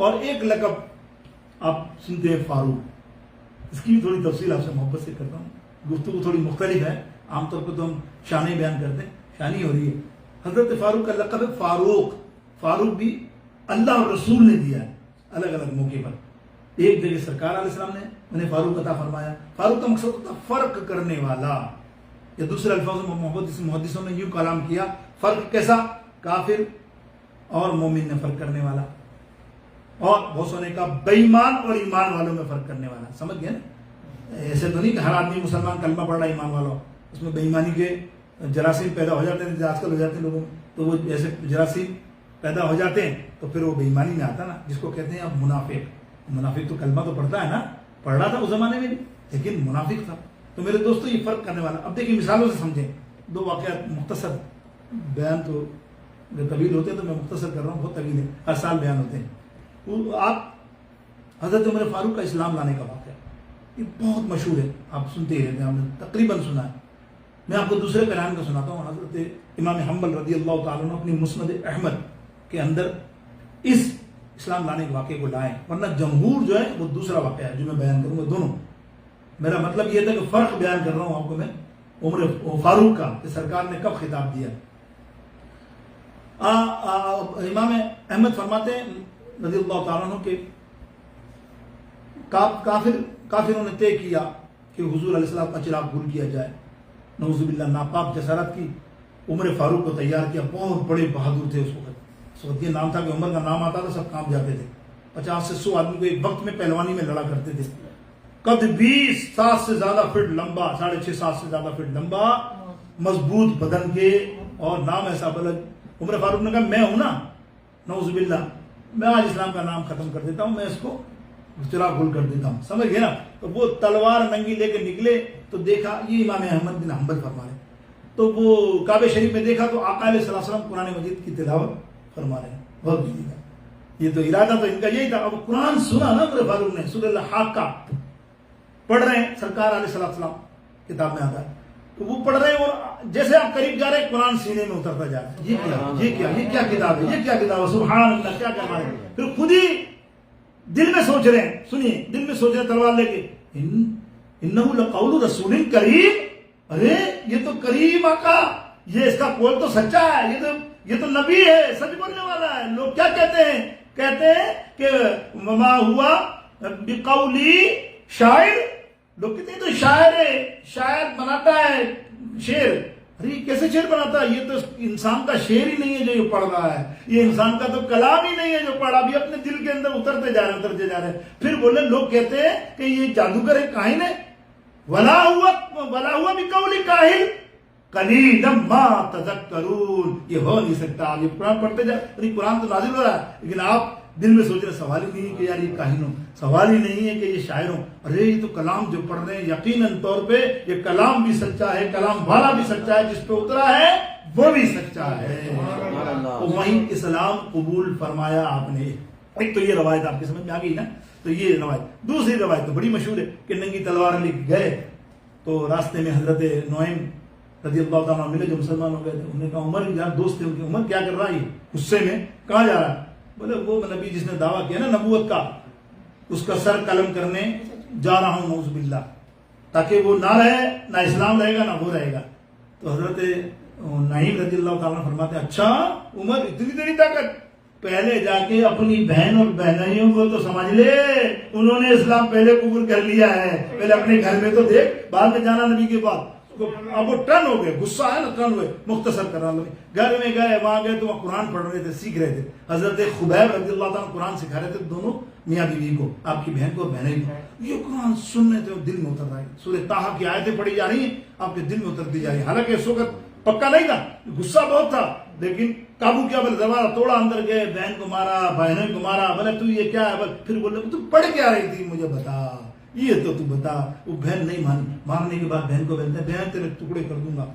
اور ایک لقب آپ سنتے ہیں فاروق. اس کی بھی تھوڑی تفصیل آپ سے محبت سے کرتا ہوں. گفتگو تھوڑی مختلف ہے، عام طور پہ تو ہم شانیں بیان کرتے ہیں، شانی ہو رہی ہے. حضرت فاروق کا لقب ہے فاروق. فاروق بھی اللہ اور رسول نے دیا ہے الگ الگ موقع پر. ایک جگہ سرکار علیہ السلام نے انہیں فاروق عطا فرمایا. فاروق کا مقصد ہوتا فرق کرنے والا، یا دوسرے الفاظ میں محدثوں نے یوں کلام کیا، فرق کیسا؟ کافر اور مومن میں فرق کرنے والا. اور بہت سونے کا بے ایمان اور ایمان والوں میں فرق کرنے والا. سمجھ گئے نا؟ ایسے تو نہیں کہ ہر آدمی مسلمان کلمہ پڑھ رہا ایمان والا ہو. اس میں بے ایمانی کے جراثیم پیدا ہو جاتے ہیں، آج کل ہو جاتے ہیں لوگوں میں، تو وہ ایسے جراثیم پیدا ہو جاتے ہیں تو پھر وہ بے ایمانی میں آتا نا، جس کو کہتے ہیں اب منافق. منافق تو کلمہ تو پڑھتا ہے نا، پڑھ رہا تھا اس زمانے میں بھی، لیکن منافق تھا. تو میرے دوستو یہ فرق کرنے والا. اب دیکھیں مثالوں سے سمجھیں. دو واقعات مختصر، بیان تو طویل ہوتے ہیں تو میں مختصر کر رہا ہوں، بہت طویل ہے، ہر سال بیان ہوتے ہیں. آپ حضرت عمر فاروق کا اسلام لانے کا واقعہ یہ بہت مشہور ہے، آپ سنتے ہی رہتے ہیں، آپ نے تقریباً سنا ہے. میں آپ کو دوسرے بیان کا سناتا ہوں. حضرت امام حنبل رضی اللہ تعالیٰ عنہ اپنی مسند احمد کے اندر اس اسلام لانے کے واقعے کو لائیں، ورنہ جمہور جو ہے وہ دوسرا واقعہ ہے جو میں بیان کروں گا. دونوں میرا مطلب یہ تھا کہ فرق بیان کر رہا ہوں آپ کو میں عمر فاروق کا، کہ سرکار نے کب خطاب دیا. امام احمد فرماتے ہیں رضی اللہ تعالیٰ عنہ کہ کافروں نے طے کیا کہ حضور علیہ السلام کا چراغ گل کیا جائے. نعوذ باللہ، ناپاک جسارت کی. عمر فاروق کو تیار کیا، بہت بڑے بہادر تھے اس وقت. یہ نام تھا کہ عمر کا نام آتا تھا سب کام جاتے تھے. 50 سے 100 آدمی کو ایک وقت میں پہلوانی میں لڑا کرتے تھے. قد 20 سات سے زیادہ فٹ لمبا، 6.5 7 سے زیادہ فٹ لمبا، مضبوط بدن کے، اور نام ایسا بلد. عمر فاروق نے کہا میں ہوں نا، نعوذ باللہ، میں آج اسلام کا نام ختم کر دیتا ہوں، میں اس کو چراغ گل کر دیتا ہوں. سمجھ گئے نا؟ تو وہ تلوار ننگی لے کے نکلے تو دیکھا، یہ امام احمد بن حنبل فرما رہے، تو وہ کعبہ شریف میں دیکھا تو آقا علیہ السلام قرآن مجید کی تلاوت فرما رہے ہیں. بہت یہ تو ارادہ تو ان کا یہی تھا. اب قرآن سنا نا عمر فاروق نے، سورہ الحاقہ پڑھ رہے ہیں، سرکار علیہ السلام کتاب میں آتا ہے، تو وہ پڑھ رہے ہیں اور جیسے آپ قریب جا رہے ہیں قرآن سینے میں اترتا جا رہا ہے. یہ کیا کتاب ہے، یہ کیا کتاب ہے، سبحان اللہ، کیا کرنا ہے. پھر خود ہی دل میں سوچ رہے ہیں، سنیے، دل میں سوچ رہے ہیں تلوار لے کے، انہ لقول رسول کریم، ارے یہ تو کریم آقا، یہ اس کا قول تو سچا ہے، یہ تو نبی ہے، سچ بولنے والا ہے. لوگ کیا کہتے ہیں کہ وما ہوا بقولی شاعر. لوگ کہتے ہیں تو شاعر ہے، شاعر بناتا ہے شعر. ارے کیسے شعر بناتا ہے؟ یہ تو انسان کا شعر ہی نہیں ہے جو یہ پڑھ رہا ہے، یہ انسان کا تو کلام ہی نہیں ہے جو پڑھا، بھی اپنے دل کے اندر اترتے جا رہے ہیں. پھر بولے لوگ کہتے ہیں کہ یہ جادوگر ہے، کاہن ہے. ولا ہوا بقول کاہن قلیلا ما تذکرون. یہ ہو نہیں سکتا. آپ یہ قرآن پڑھتے جا، قرآن تو نازل ہو رہا ہے، لیکن آپ دل میں سوچ رہے، سوال ہی نہیں ہے کہ یار یہ کاہن ہو، سوال ہی نہیں ہے کہ یہ شاعر ہو. ارے یہ تو کلام جو پڑھ رہے ہیں یقیناً طور پہ یہ کلام بھی سچا ہے، کلام والا بھی سچا ہے، جس پہ اترا ہے وہ بھی سچا ہے. تو وہیں اسلام قبول فرمایا آپ نے. ایک تو یہ روایت آپ کی سمجھ میں آ گئی نا. تو یہ روایت. دوسری روایت تو بڑی مشہور ہے کہ ننگی تلوار لے کے گئے تو راستے میں حضرت نعیم رضی اللہ تعالیٰ ملے جو مسلمان ہو گئے تھے. انہوں نے کہا عمر یار دوست تھے ان کے، عمر کیا کر رہا ہے یہ غصے میں، کہاں جا رہا ہے؟ بولے وہ نبی جس نے دعویٰ کیا نا نبوت کا، اس کا سر قلم کرنے جا رہا ہوں نعوذ باللہ، تاکہ وہ نہ رہے، نہ اسلام رہے گا نہ وہ رہے گا. تو حضرت نعیم رضی اللہ تعالیٰ فرماتے ہیں اچھا عمر اتنی تیری طاقت، پہلے جا کے اپنی بہن اور بہنائیوں کو تو سمجھ لے، انہوں نے اسلام پہلے قبول کر لیا ہے، پہلے اپنے گھر میں تو دیکھ، بعد میں جانا نبی کے بعد. اب وہ ٹرن ہو گئے، غصہ ہے نا، ٹرن ہوئے. مختصر کر رہا ہوں، گھر میں گئے، وہاں گئے تو وہ قرآن پڑھ رہے تھے، سیکھ رہے تھے. حضرت خبیب رضی اللہ تعالیٰ قرآن سکھا رہے تھے دونوں میاں بیوی کو، آپ کی بہن کو اور بہنیں کو. یہ قرآن سن رہے تھے اور دل میں اتر رہا ہے. سورہ طٰہٰ کی آیتیں پڑھی جا رہی ہیں، آپ کے دل میں اترتی جا رہی ہیں. حالانکہ اس وقت پکا نہیں تھا، غصہ بہت تھا، لیکن قابو کیا، بولے دروازہ توڑا، اندر گئے، بہن کو مارا، بہنوں کو مارا. بولے تو یہ کیا ہے؟ بولے پھر بولے تو پڑھ کے آ رہی تھی، مجھے بتا، یہ تو بتا. وہ بہن نہیں مانی. مارنے کے بعد بہن کو بولتے ہیں بہن تیرے ٹکڑے کر دوں گا،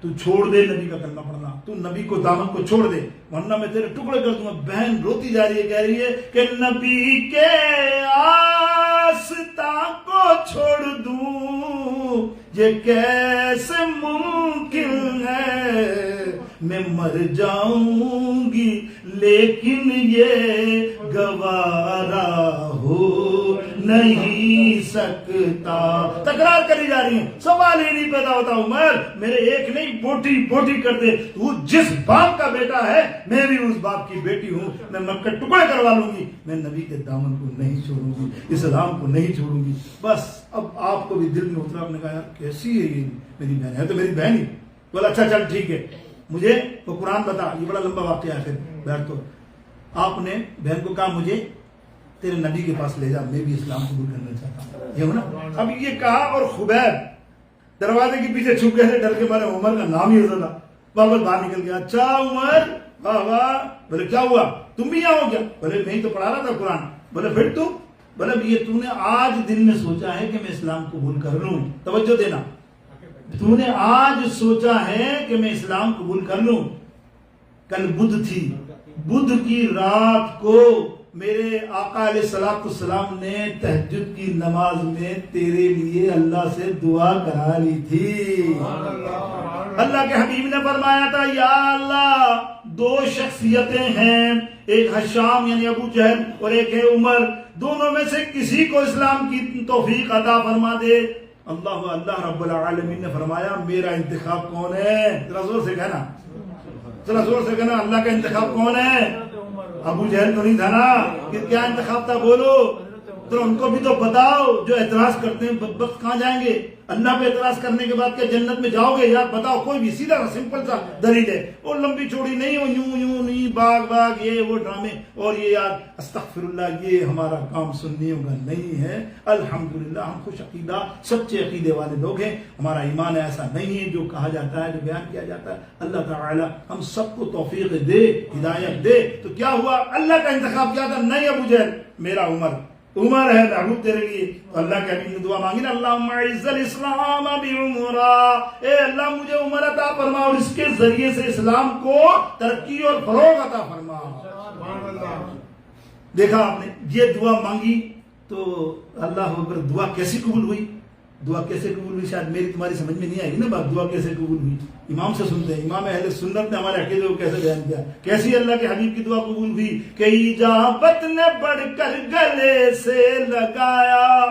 تو چھوڑ دے نبی کا کلمہ پڑھنا، تو نبی کو دامن کو چھوڑ دے ورنہ میں تیرے ٹکڑے کر دوں گا. بہن روتی جا رہی ہے، کہہ رہی ہے کہ نبی کے آستاں کو چھوڑ دوں یہ کیسے ممکن ہے، میں مر جاؤں گی لیکن یہ گوارا ہو نہیں سکتا. تکرار کری جا رہی ہے, سوال ہی نہیں پیدا ہوتا. عمر میرے ایک نہیں بوٹی بوٹی کر دے, تو جس باپ کا بیٹا ہے میں بھی اس باپ کی بیٹی ہوں, میں مکہ ٹکڑے کروا لوں گی, میں نبی کے دامن کو نہیں چھوڑوں گی, اسلام کو نہیں چھوڑوں گی. بس اب آپ کو بھی دل میں اترا, آپ نے کہا یار کیسی ہے یہ میری بہن, ہے تو میری بہن ہی. بولا اچھا چل ٹھیک ہے, مجھے تو قرآن بتا. یہ بڑا لمبا واقعہ ہے. پھر بیٹھ تو آپ نے بہن کو کہا مجھے تیرے نبی کے پاس لے جا, میں بھی اسلام قبول کرنا چاہتا ہوں. یہ ہو نا. اب یہ کہا اور خبیب دروازے کے پیچھے چھپ گئے تھے, ڈر کے مارے عمر کا نام ہی ہوتا تھا. واپس باہر نکل گیا. اچھا عمر, واہ واہ. بولے کیا ہوا, تم بھی یہاں ہو کیا؟ بولے میں ہی تو پڑھا رہا تھا قرآن. بولے پھر تو, بولے یہ تو نے آج دل میں سوچا ہے کہ میں اسلام قبول کر لوں. توجہ دینا, تو نے آج سوچا ہے کہ میں اسلام قبول کر لوں. کل بدھ تھی, بدھ کی رات کو میرے آقا علیہ السلام نے تہجد کی نماز میں تیرے لیے اللہ سے دعا کرا لی تھی. اللہ کے حبیب نے فرمایا تھا یا اللہ دو شخصیتیں ہیں, ایک حشام یعنی ابو جہل اور ایک ہے عمر, دونوں میں سے کسی کو اسلام کی توفیق عطا فرما دے. اللہ رب العالمین نے فرمایا میرا انتخاب کون ہے؟ ذرا زور سے کہنا, ذرا زور سے کہنا, اللہ کا انتخاب کون ہے؟ ابو جہل تو نہیں تھا نا. کہ کیا انتخاب تھا بولو, تو ان کو بھی تو بتاؤ. جو اعتراض کرتے ہیں بدبخت کہاں جائیں گے؟ اللہ پہ اعتراض کرنے کے بعد کیا جنت میں جاؤ گے؟ یار بتاؤ کوئی بھی, سیدھا سمپل سا دلیل ہے. اور لمبی چوڑی نہیں, وہ یوں نہیں, باغ باغ یہ وہ ڈرامے. اور یہ یار استغفر اللہ, یہ ہمارا کام سنیوں کا نہیں ہے. الحمدللہ ہم خوش عقیدہ سچے عقیدے والے لوگ ہیں. ہمارا ایمان ایسا نہیں ہے جو کہا جاتا ہے, جو بیان کیا جاتا ہے. اللہ تعالی ہم سب کو توفیق دے, ہدایت دے. تو کیا ہوا, اللہ کا انتخاب کیا تھا؟ نہیں ابو جہل, میرا عمر ہے محبوب تیرے لیے. تو اللہ کے حبیب نے دعا مانگی نا, اللہم اعز الاسلام بعمرہ, اے اللہ مجھے عمر عطا فرما اور اس کے ذریعے سے اسلام کو ترقی اور فروغ عطا فرما. دیکھا آپ نے, یہ دعا مانگی تو اللہ اکبر, دعا کیسی قبول ہوئی. دعا کیسے قبول ہوئی شاید میری تمہاری سمجھ میں نہیں آئے گی نا بات. دعا کیسے قبول ہوئی امام سے سنتے ہیں. امام اہل سنت نے ہمارے عقیدے کو کیسے بیان کیا, کیسی اللہ کے حبیب کی دعا قبول ہوئی. کہ اجابت نے بڑھ کر گلے سے لگایا,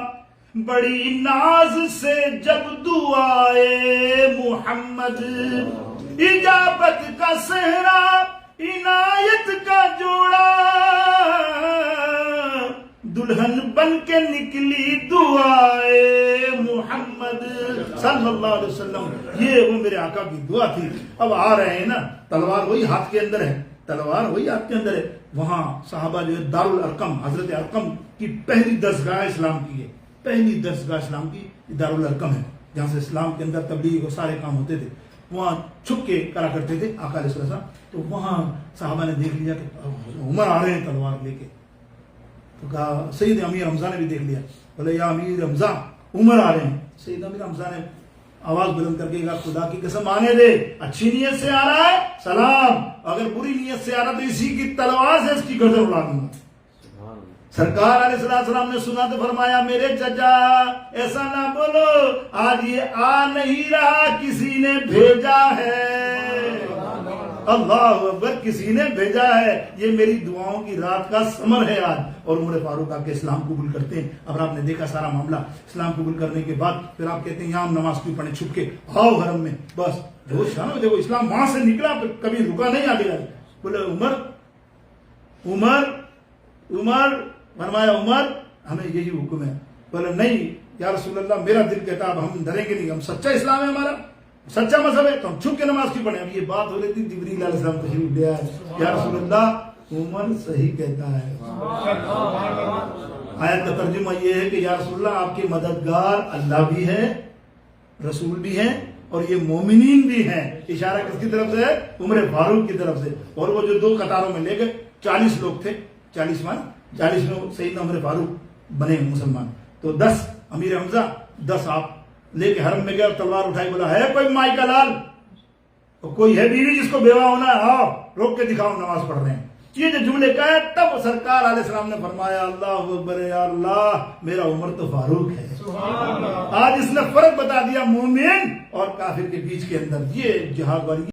بڑی ناز سے جب دعائے محمد, اجابت کا صحرا عنایت کا جوڑا, دلہن بن کے نکلی دعائے محمد صلی اللہ علیہ وسلم. یہ وہ میرے آقا کی دعا تھی. اب آ رہے ہیں نا, تلوار وہی ہاتھ کے اندر ہے, تلوار وہی ہاتھ کے اندر ہے. وہاں صحابہ جو ہے دارالارقم, حضرت ارقم کی پہلی درسگاہ اسلام کی ہے. پہلی درسگاہ اسلام کی دارالارقم ہے, جہاں سے اسلام کے اندر تبلیغ اور سارے کام ہوتے تھے. وہاں چھپ کے کرا کرتے تھے آقا علیہ السلام. تو وہاں صحابہ نے دیکھ لیا کہ عمر آ رہے ہیں تلوار لے کے. تو کہا سید امیر حمزہ نے بھی دیکھ لیا. بولے یا امیر حمزہ عمر آ رہے ہیں. سید امیر حمزہ نے آواز بلند کر کے کہا خدا کی قسم آنے دے, اچھی نیت سے آ رہا ہے سلام, اگر بری نیت سے آ رہا تو اسی کی تلوار سے اس کی گردن اڑا دوں گا. سرکار علیہ السلام نے سنا تو فرمایا میرے چچا ایسا نہ بولو, آج یہ آ نہیں رہا, کسی نے بھیجا ہے. اللہ اکبر, کسی نے بھیجا ہے. یہ میری دعاؤں کی رات کا ثمر ہے آج. اور عمر فاروق آ کے اسلام قبول کرتے ہیں. اب آپ نے دیکھا سارا معاملہ. اسلام قبول کرنے کے بعد پھر آپ کہتے ہیں یہاں ہم نماز کیوں پڑھیں چھپ کے, آؤ حرم میں. بس جوش ہے نا, دیکھو اسلام وہاں سے نکلا کبھی رکا نہیں آگے جا. بولے عمر فرمایا عمر ہمیں یہی حکم ہے. بولے نہیں یا رسول اللہ, میرا دل کہتا اب ہم ڈریں گے نہیں, ہم سچا اسلام ہے, ہمارا سچا مذہب ہے, تو ہم چھپ کے نماز کیوں پڑھیں. اب یہ بات ہو رہی تھی, جبریل علیہ السلام تشریف لے آئے. یا رسول اللہ عمر صحیح کہتا ہے. آیت کا ترجمہ یہ ہے کہ یا رسول اللہ آپ کے مددگار اللہ بھی ہے, رسول بھی ہیں, اور یہ مومنین بھی ہیں. اشارہ کس کی طرف سے ہے؟ عمر فاروق کی طرف سے. اور وہ جو دو قطاروں میں لے گئے, 40 لوگ تھے, 40 میں سیدنا عمر فاروق بنے مسلمان. تو 10 امیر حمزہ, 10 آپ لے کے حرم میں گئے اور تلوار اٹھائی. بولا ہے کوئی مائی کا لال, کوئی ہے بیوی جس کو بیوہ ہونا ہے, آؤ روک کے دکھاؤ, نماز پڑھ رہے ہیں. یہ جو جملے کہے تب سرکار علیہ السلام نے فرمایا اللہ اکبر, یا اللہ میرا عمر تو فاروق ہے. آج اس نے فرق بتا دیا مومن اور کافر کے بیچ کے اندر. یہ جہاد والی